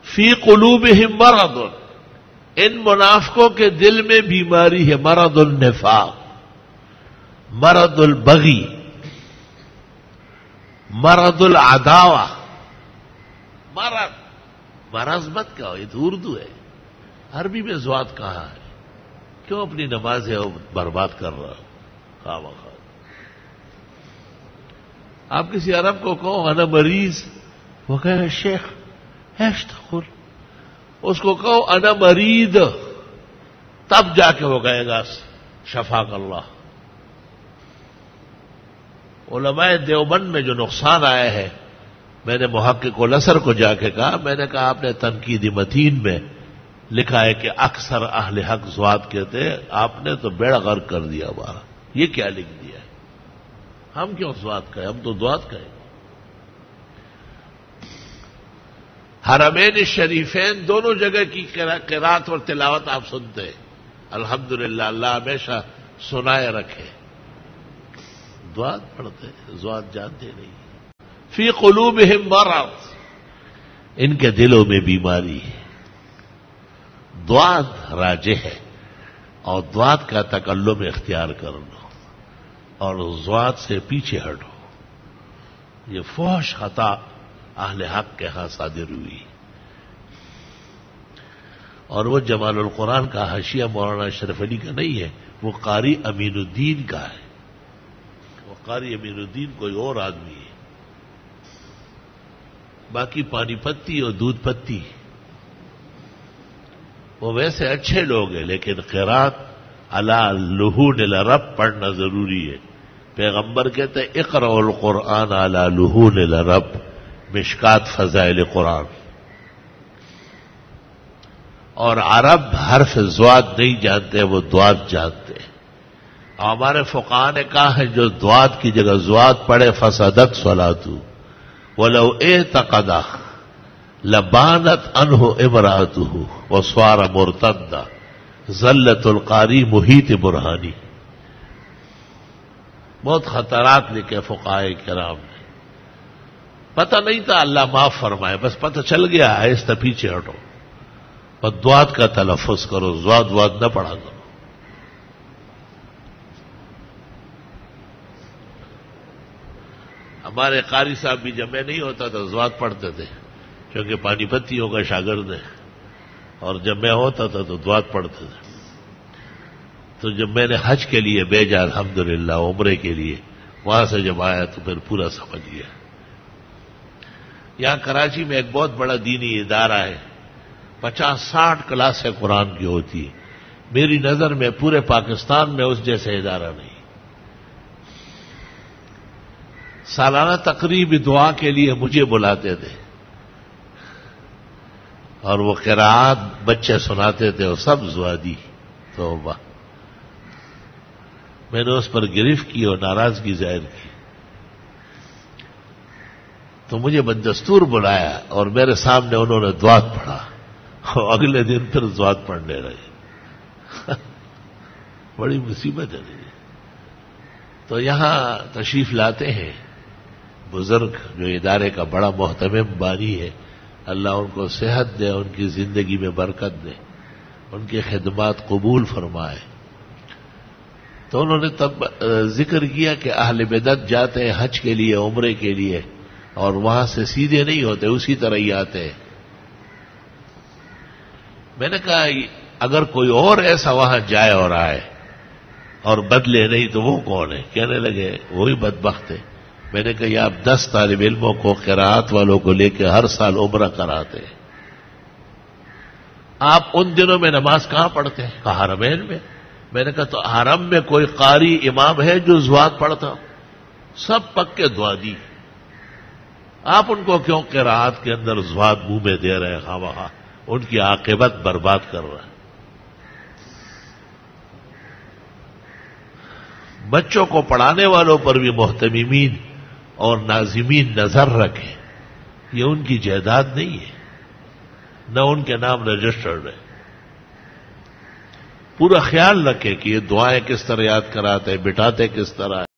فی قلوبہم مرض، ان منافقوں کے دل میں بیماری ہے، مرض النفاق، مرض البغی، مرض العداوہ، مرض مت کہو، یہ تو اردو ہے، عربی میں زوات کہاں ہے؟ کیوں اپنی نمازیں برباد کر رہا ہو خواہ مخواہ؟ آپ کسی عرب کو کہو انا مریض، وہ کہے شیخ ایش تقول، اس کو کہو انا مرید، تب جا کے وہ کہے گا شفاک اللہ۔ علماء دیوبند میں جو نقصان آئے ہیں، میں نے محقق الاسر کو جا کے کہا، میں نے کہا آپ نے تنقید متین میں لکھا ہے کہ اکثر اہل حق زوات کہتے ہیں، آپ نے تو بیڑا غرق کر دیا ہمارا، یہ کیا لکھ دیا ہے؟ ہم کیوں زوات کہیں، ہم تو دعات کہیں۔ حرمین شریفین دونوں جگہ کی قرات اور تلاوت آپ سنتے ہیں، الحمدللہ، اللہ ہمیشہ سنائے رکھے، دعات پڑھتے ہیں، زوات جانتے نہیں۔ فی قلوبہم مرض، ان کے دلوں میں بیماری ہے۔ دعات راجح ہے، اور دعات کا تکلم اختیار کر لو اور زوات سے پیچھے ہٹو۔ یہ فحش خطا اہل حق کے ہاں صادر ہوئی، اور وہ جمال القرآن کا حاشیہ مولانا اشرف علی کا نہیں ہے، وہ قاری امین الدین کا ہے۔ وہ قاری امین الدین کوئی اور آدمی ہے، باقی پانی پتی اور دودھ پتی وہ ویسے اچھے لوگ ہیں، لیکن قرات علی لحون العرب پڑھنا ضروری ہے۔ پیغمبر کہتے ہیں اقرأ القرآن علی لحون العرب، مشکات فضائل قرآن۔ اور عرب حرف زوات نہیں جانتے، وہ دعات جانتے ہیں۔ ہمارے فقہاء نے کہا ہے جو دعات کی جگہ زوات پڑھے فسدت صلاتہ ولو اعتقد لبانت عنہ امرأتہ وصار مرتدا ذلت القاری محیط برہانی۔ بہت خطرات لکھے فقہاء کرام نے، پتہ نہیں تھا، اللہ معاف فرمائے، بس پتہ چل گیا، آہستہ پیچھے ہٹو، اور دعات کا تلفظ کرو، زوات واد نہ پڑھا کرو۔ ہمارے قاری صاحب بھی جب میں نہیں ہوتا تو زوات پڑھتے تھے، کیونکہ پانی پتیوں کا شاگرد ہے، اور جب میں ہوتا تھا تو دعات پڑھتے تھے۔ تو جب میں نے حج کے لیے بھیجا الحمدللہ، عمرے کے لیے، وہاں سے جب آیا تو پھر پورا سمجھ گیا۔ یہاں کراچی میں ایک بہت بڑا دینی ادارہ ہے، 50-60 کلاسیں قرآن کی ہوتی ہے، میری نظر میں پورے پاکستان میں اس جیسے ادارہ نہیں۔ سالانہ تقریب دعا کے لیے مجھے بلاتے تھے، اور وہ قرآت بچے سناتے تھے، اور سب زوادی۔ توبہ، میں نے اس پر گرفت کی اور ناراضگی ظاہر کی، تو مجھے بدستور بلایا، اور میرے سامنے انہوں نے دعات پڑھا، اور اگلے دن پھر دعات پڑھنے رہے۔ بڑی مصیبت ہے۔ تو یہاں تشریف لاتے ہیں بزرگ جو ادارے کا بڑا محتمم بانی ہے، اللہ ان کو صحت دے، ان کی زندگی میں برکت دے، ان کی خدمات قبول فرمائے۔ تو انہوں نے تب ذکر کیا کہ اہل بدعت جاتے ہیں حج کے لیے، عمرے کے لیے، اور وہاں سے سیدھے نہیں ہوتے، اسی طرح ہی آتے ہیں۔ میں نے کہا اگر کوئی اور ایسا وہاں جائے اور آئے اور بدلے نہیں تو وہ کون ہے؟ کہنے لگے وہی بدبخت ہے۔ میں نے کہا یہ آپ 10 طالب علموں کو، قراءت والوں کو لے کے ہر سال عمرہ کراتے ہیں، آپ ان دنوں میں نماز کہاں پڑھتے ہیں؟ کہا حرمین میں۔ میں نے کہا تو حرم میں کوئی قاری امام ہے جو زوات پڑھتا؟ سب پکے دعادی، آپ ان کو کیوں قراءت کے اندر زوات منہ میں دے رہے ہیں؟ خواہ ان کی عاقبت برباد کر رہا ہے۔ بچوں کو پڑھانے والوں پر بھی محتممین اور ناظمین نظر رکھیں، یہ ان کی جائیداد نہیں ہے، نہ ان کے نام رجسٹرڈ ہے۔ پورا خیال رکھیں کہ یہ دعائیں کس طرح یاد کراتے، بٹاتے کس طرح۔